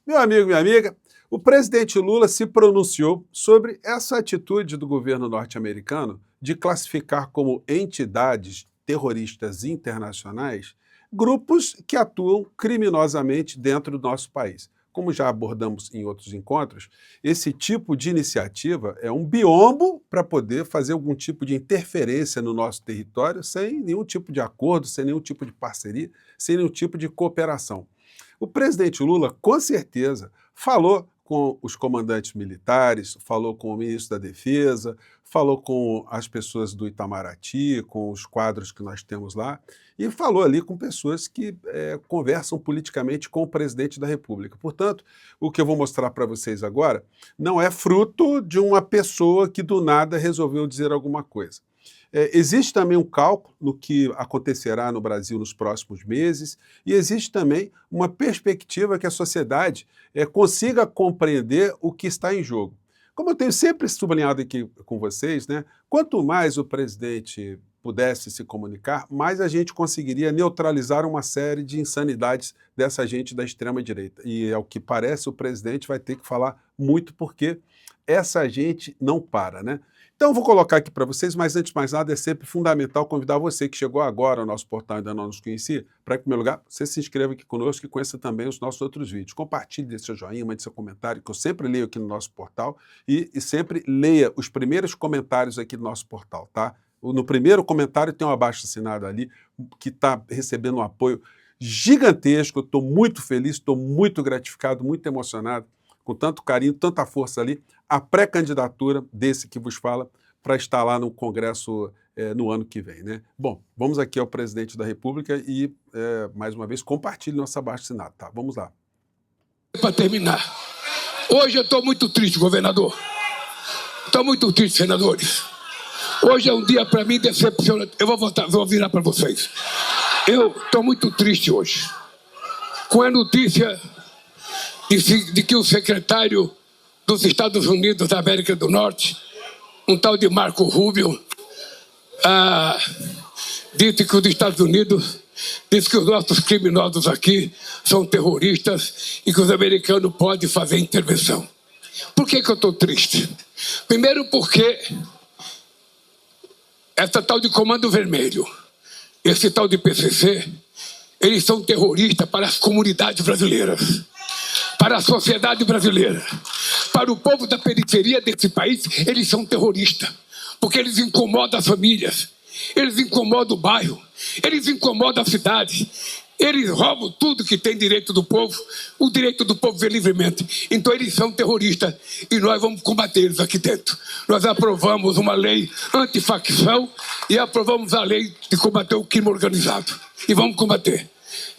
Meu amigo, minha amiga, o presidente Lula se pronunciou sobre essa atitude do governo norte-americano de classificar como entidades terroristas internacionais grupos que atuam criminosamente dentro do nosso país. Como já abordamos em outros encontros, esse tipo de iniciativa é um biombo para poder fazer algum tipo de interferência no nosso território sem nenhum tipo de acordo, sem nenhum tipo de parceria, sem nenhum tipo de cooperação. O presidente Lula, com certeza, falou com os comandantes militares, falou com o ministro da Defesa, falou com as pessoas do Itamaraty, com os quadros que nós temos lá, e falou ali com pessoas que conversam politicamente com o presidente da República. Portanto, o que eu vou mostrar para vocês agora não é fruto de uma pessoa que do nada resolveu dizer alguma coisa. Existe também um cálculo no que acontecerá no Brasil nos próximos meses, e existe também uma perspectiva que a sociedade consiga compreender o que está em jogo. Como eu tenho sempre sublinhado aqui com vocês, né, quanto mais o presidente pudesse se comunicar, mais a gente conseguiria neutralizar uma série de insanidades dessa gente da extrema-direita. E, ao que parece, o presidente vai ter que falar muito porque essa gente não para, né? Então, eu vou colocar aqui para vocês, mas antes de mais nada, é sempre fundamental convidar você que chegou agora ao nosso portal e ainda não nos conhecia, para, em primeiro lugar, você se inscreva aqui conosco e conheça também os nossos outros vídeos. Compartilhe, dê seu joinha, mande seu comentário, que eu sempre leio aqui no nosso portal, e sempre leia os primeiros comentários aqui do nosso portal, tá? No primeiro comentário tem um abaixo-assinado ali, que está recebendo um apoio gigantesco. Eu estou muito feliz, estou muito gratificado, muito emocionado, com tanto carinho, tanta força ali, a pré-candidatura desse que vos fala para estar lá no Congresso no ano que vem, né? Bom, vamos aqui ao presidente da República e, mais uma vez, compartilhe nosso abaixo-assinado, tá? Vamos lá. Para terminar, hoje eu estou muito triste, governador. Estou muito triste, senadores. Hoje é um dia para mim decepcionante. Eu vou virar para vocês. Eu estou muito triste hoje com a notícia de que o secretário dos Estados Unidos da América do Norte, um tal de Marco Rubio, disse que os Estados Unidos, disse que os nossos criminosos aqui são terroristas e que os americanos podem fazer intervenção. Por que eu estou triste? Primeiro porque essa tal de Comando Vermelho, esse tal de PCC, eles são terroristas para as comunidades brasileiras, para a sociedade brasileira, para o povo da periferia desse país. Eles são terroristas, porque eles incomodam as famílias, eles incomodam o bairro, eles incomodam a cidade, eles roubam tudo que tem direito do povo, o direito do povo ver livremente. Então eles são terroristas e nós vamos combater eles aqui dentro. Nós aprovamos uma lei antifacção e aprovamos a lei de combater o crime organizado. E vamos combater.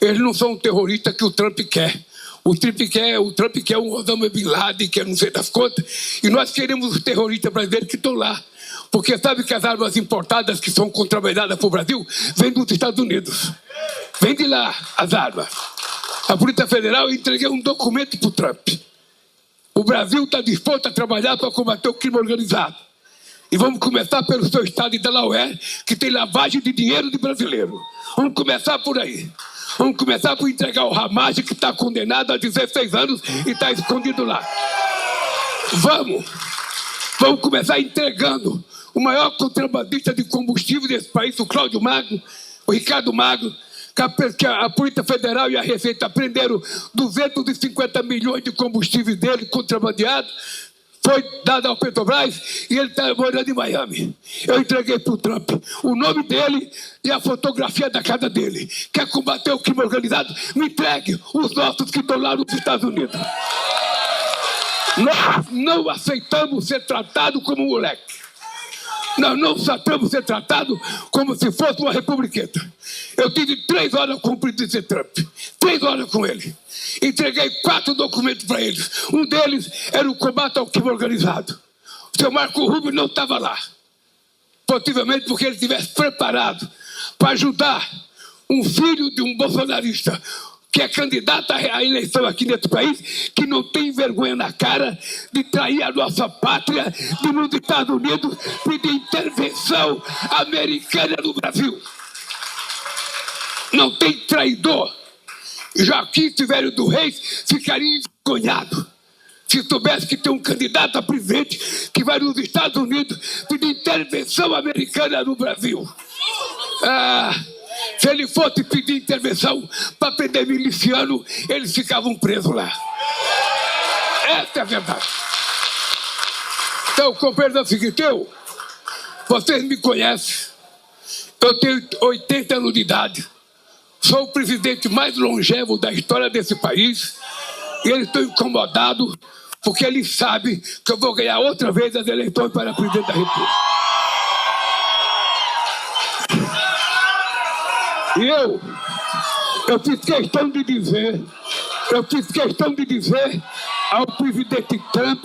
Eles não são terroristas que o Trump quer. O Trump quer um Osama Bin Laden, que não sei das contas, e nós queremos os terroristas brasileiros que estão lá. Porque sabe que as armas importadas que são contrabandeadas para o Brasil vêm dos Estados Unidos. Vem de lá as armas. A Polícia Federal, eu entreguei um documento para o Trump. O Brasil está disposto a trabalhar para combater o crime organizado. E vamos começar pelo seu estado de Delaware, que tem lavagem de dinheiro de brasileiro. Vamos começar por aí. Vamos começar por entregar o Ramage, que está condenado a 16 anos e está escondido lá. Vamos começar entregando o maior contrabandista de combustível desse país, o Cláudio Magno, o Ricardo Magno, que a Polícia Federal e a Receita prenderam 250 milhões de combustível dele contrabandeado. Foi dado ao Petrobras e ele está morando em Miami. Eu entreguei para o Trump o nome dele e a fotografia da casa dele. Quer combater o crime organizado? Me entregue os nossos que estão lá nos Estados Unidos. Nós não aceitamos ser tratado como um moleque. Nós não aceitamos ser tratado como se fosse uma republiqueta. Eu tive 3 horas com o presidente Trump. 3 horas com ele. Entreguei 4 documentos para eles. Um deles era o combate ao crime organizado. O seu Marco Rubio não estava lá. Possivelmente porque ele estivesse preparado para ajudar um filho de um bolsonarista que é candidato à eleição aqui nesse país, que não tem vergonha na cara de trair a nossa pátria, de nos Estados Unidos pedir intervenção americana no Brasil. Não tem traidor Joaquim Silvério do Reis ficaria envergonhado se soubesse que tem um candidato a presidente que vai nos Estados Unidos pedir intervenção americana no Brasil. Se ele fosse pedir intervenção para prender miliciano, eles ficavam presos lá. Essa é a verdade. Então, companheiro, é o seguinte, vocês me conhecem, eu tenho 80 anos de idade, sou o presidente mais longevo da história desse país, e eles estão incomodados porque eles sabem que eu vou ganhar outra vez as eleições para presidente da República. E eu fiz questão de dizer ao presidente Trump,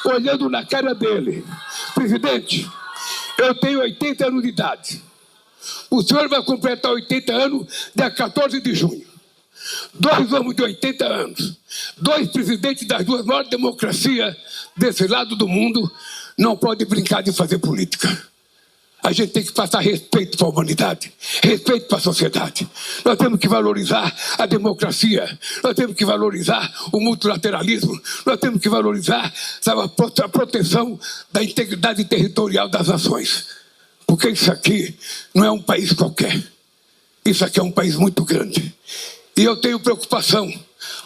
olhando na cara dele: presidente, eu tenho 80 anos de idade. O senhor vai completar 80 anos dia 14 de junho. 2 homens de 80 anos, 2 presidentes das 2 maiores democracias desse lado do mundo, não podem brincar de fazer política. A gente tem que passar respeito para a humanidade, respeito para a sociedade. Nós temos que valorizar a democracia, nós temos que valorizar o multilateralismo, nós temos que valorizar, sabe, a proteção da integridade territorial das nações. Porque isso aqui não é um país qualquer. Isso aqui é um país muito grande. E eu tenho preocupação,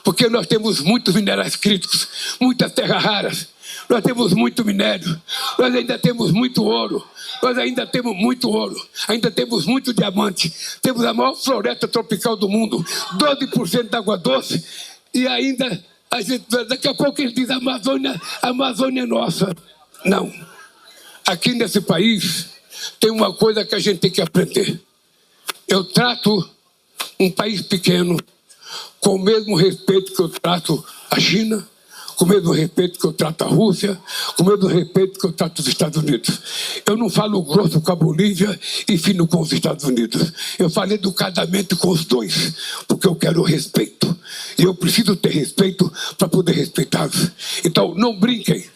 porque nós temos muitos minerais críticos, muitas terras raras, nós temos muito minério, nós ainda temos muito ouro, ainda temos muito diamante, temos a maior floresta tropical do mundo, 12% de água doce, e ainda, daqui a pouco eles dizem: a Amazônia é nossa. Não. Aqui nesse país tem uma coisa que a gente tem que aprender. Eu trato um país pequeno com o mesmo respeito que eu trato a China, com o mesmo respeito que eu trato a Rússia, com o mesmo respeito que eu trato os Estados Unidos. Eu não falo grosso com a Bolívia e fino com os Estados Unidos. Eu falo educadamente com os dois, porque eu quero respeito. E eu preciso ter respeito para poder respeitá-los. Então, não brinquem.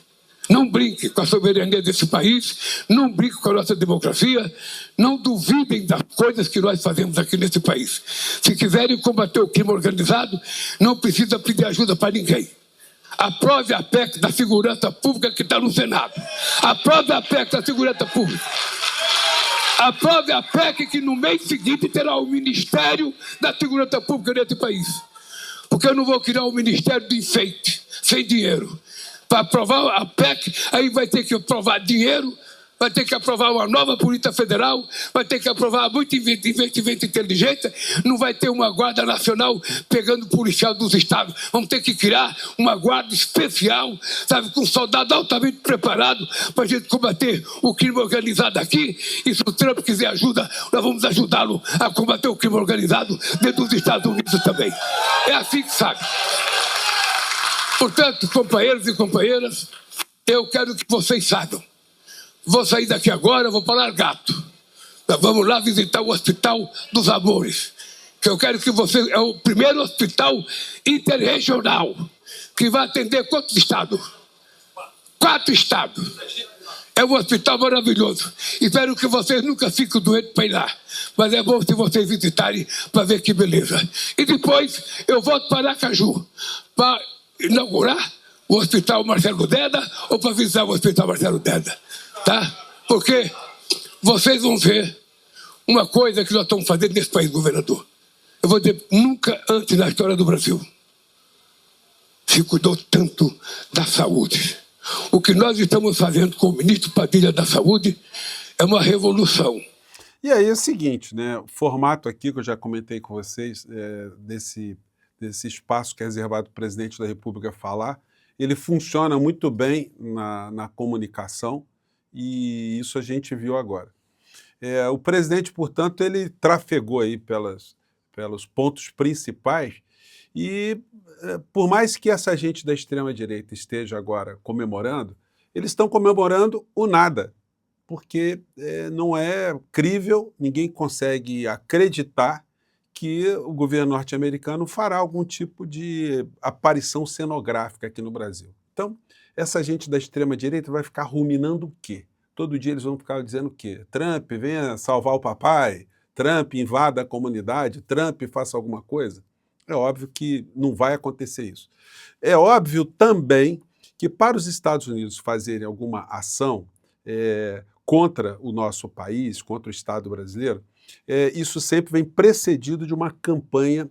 Não brinque com a soberania desse país, não brinque com a nossa democracia, não duvidem das coisas que nós fazemos aqui nesse país. Se quiserem combater o crime organizado, não precisa pedir ajuda para ninguém. Aprove a PEC da segurança pública que está no Senado. Aprove a PEC da segurança pública. Aprove a PEC que no mês seguinte terá o Ministério da Segurança Pública nesse país. Porque eu não vou criar um Ministério de enfeite, sem dinheiro. Para aprovar a PEC, aí vai ter que aprovar dinheiro, vai ter que aprovar uma nova Polícia Federal, vai ter que aprovar muito investimento inteligente, não vai ter uma Guarda Nacional pegando policial dos estados. Vamos ter que criar uma guarda especial, sabe, com soldados altamente preparados para a gente combater o crime organizado aqui. E se o Trump quiser ajuda, nós vamos ajudá-lo a combater o crime organizado dentro dos Estados Unidos também. É assim que sabe. Portanto, companheiros e companheiras, eu quero que vocês saibam. Vou sair daqui agora, vou para Largato. Nós vamos lá visitar o Hospital dos Amores. Que eu quero que vocês... É o primeiro hospital interregional que vai atender quantos estados? 4 estados. É um hospital maravilhoso. Espero que vocês nunca fiquem doentes para ir lá. Mas é bom se vocês visitarem para ver que beleza. E depois eu volto para Aracaju para inaugurar o Hospital Marcelo Deda ou para visitar o Hospital Marcelo Deda, tá? Porque vocês vão ver uma coisa que nós estamos fazendo nesse país, governador. Eu vou dizer, nunca antes na história do Brasil se cuidou tanto da saúde. O que nós estamos fazendo com o ministro Padilha da Saúde é uma revolução. E aí é o seguinte, né? O formato aqui que eu já comentei com vocês, desse espaço que é reservado para o presidente da República falar, ele funciona muito bem na comunicação e isso a gente viu agora. O presidente, portanto, ele trafegou aí pelos pontos principais e, por mais que essa gente da extrema-direita esteja agora comemorando, eles estão comemorando o nada, porque não é crível, ninguém consegue acreditar que o governo norte-americano fará algum tipo de aparição cenográfica aqui no Brasil. Então, essa gente da extrema-direita vai ficar ruminando o quê? Todo dia eles vão ficar dizendo o quê? Trump venha salvar o papai, Trump invada a comunidade, Trump faça alguma coisa. É óbvio que não vai acontecer isso. É óbvio também que para os Estados Unidos fazerem alguma ação contra o nosso país, contra o Estado brasileiro, isso sempre vem precedido de uma campanha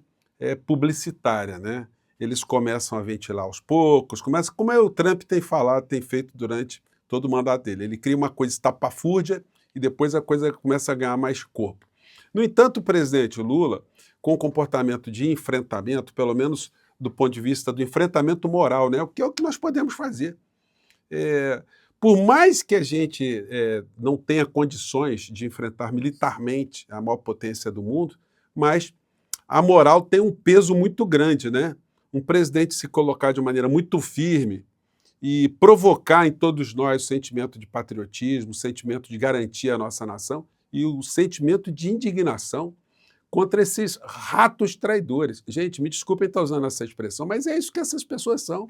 publicitária, né? Eles começam a ventilar aos poucos, como o Trump tem falado, tem feito durante todo o mandato dele. Ele cria uma coisa estapafúrdia e depois a coisa começa a ganhar mais corpo. No entanto, o presidente Lula, com o comportamento de enfrentamento, pelo menos do ponto de vista do enfrentamento moral, né? Que é o que nós podemos fazer. Por mais que a gente não tenha condições de enfrentar militarmente a maior potência do mundo, mas a moral tem um peso muito grande, né? Um presidente se colocar de maneira muito firme e provocar em todos nós o sentimento de patriotismo, o sentimento de garantir a nossa nação e o sentimento de indignação contra esses ratos traidores. Gente, me desculpem estar usando essa expressão, mas é isso que essas pessoas são.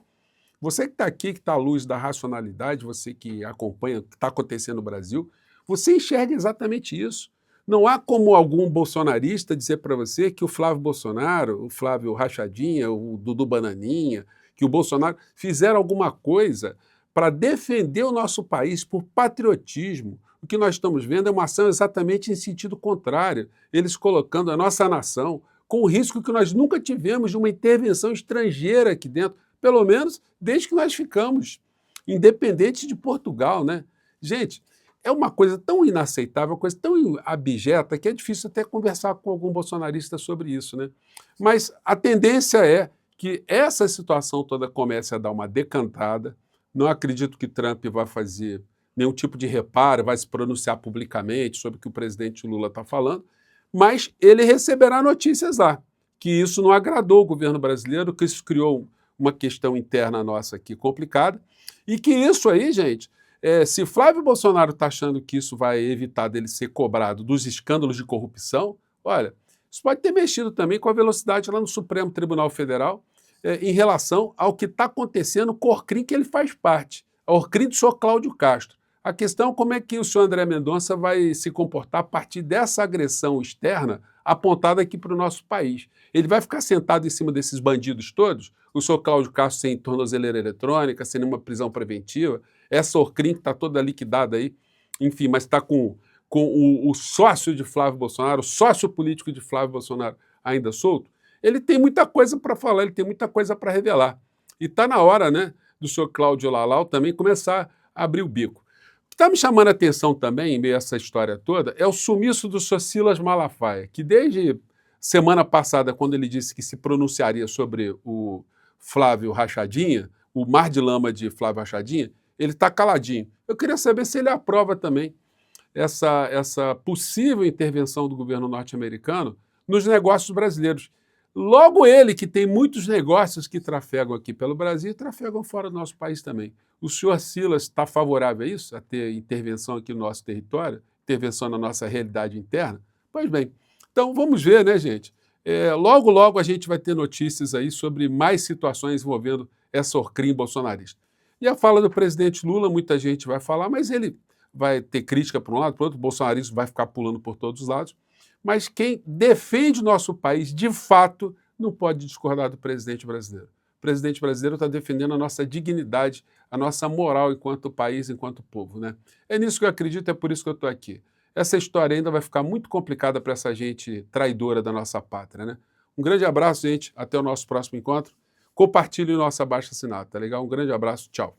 Você que está aqui, que está à luz da racionalidade, você que acompanha o que está acontecendo no Brasil, você enxerga exatamente isso. Não há como algum bolsonarista dizer para você que o Flávio Bolsonaro, o Flávio Rachadinha, o Dudu Bananinha, que o Bolsonaro fizeram alguma coisa para defender o nosso país por patriotismo. O que nós estamos vendo é uma ação exatamente em sentido contrário, eles colocando a nossa nação com o risco que nós nunca tivemos de uma intervenção estrangeira aqui dentro, pelo menos desde que nós ficamos independentes de Portugal, né? Gente, é uma coisa tão inaceitável, uma coisa tão abjeta, que é difícil até conversar com algum bolsonarista sobre isso, né? Mas a tendência é que essa situação toda comece a dar uma decantada. Não acredito que Trump vai fazer nenhum tipo de reparo, vai se pronunciar publicamente sobre o que o presidente Lula está falando, mas ele receberá notícias lá, que isso não agradou o governo brasileiro, que isso criou uma questão interna nossa aqui complicada, e que isso aí, gente, se Flávio Bolsonaro está achando que isso vai evitar dele ser cobrado dos escândalos de corrupção, olha, isso pode ter mexido também com a velocidade lá no Supremo Tribunal Federal em relação ao que está acontecendo com o Orcrim que ele faz parte, a Orcrim do senhor Cláudio Castro. A questão é como é que o senhor André Mendonça vai se comportar a partir dessa agressão externa apontada aqui para o nosso país. Ele vai ficar sentado em cima desses bandidos todos? O senhor Cláudio Castro sem tornozeleira eletrônica, sem nenhuma prisão preventiva, essa Orcrim que está toda liquidada aí, enfim, mas está com o sócio de Flávio Bolsonaro, o sócio político de Flávio Bolsonaro ainda solto, ele tem muita coisa para falar, ele tem muita coisa para revelar. E está na hora, né, do senhor Cláudio Lalau também começar a abrir o bico. O que está me chamando a atenção também, em meio a essa história toda, é o sumiço do senhor Silas Malafaia, que desde semana passada, quando ele disse que se pronunciaria sobre o Flávio Rachadinha, o mar de lama de Flávio Rachadinha, ele está caladinho. Eu queria saber se ele aprova também essa possível intervenção do governo norte-americano nos negócios brasileiros. Logo ele, que tem muitos negócios que trafegam aqui pelo Brasil e trafegam fora do nosso país também. O senhor Silas está favorável a isso, a ter intervenção aqui no nosso território, intervenção na nossa realidade interna? Pois bem, então vamos ver, né, gente? Logo, logo a gente vai ter notícias aí sobre mais situações envolvendo essa Orcrim bolsonarista. E a fala do presidente Lula, muita gente vai falar, mas ele vai ter crítica para um lado, para o outro, o bolsonarismo vai ficar pulando por todos os lados. Mas quem defende o nosso país, de fato, não pode discordar do presidente brasileiro. O presidente brasileiro está defendendo a nossa dignidade, a nossa moral enquanto país, enquanto povo, né? É nisso que eu acredito, é por isso que eu estou aqui. Essa história ainda vai ficar muito complicada para essa gente traidora da nossa pátria, né? Um grande abraço, gente. Até o nosso próximo encontro. Compartilhe o nosso abaixo-assinado, tá legal? Um grande abraço. Tchau.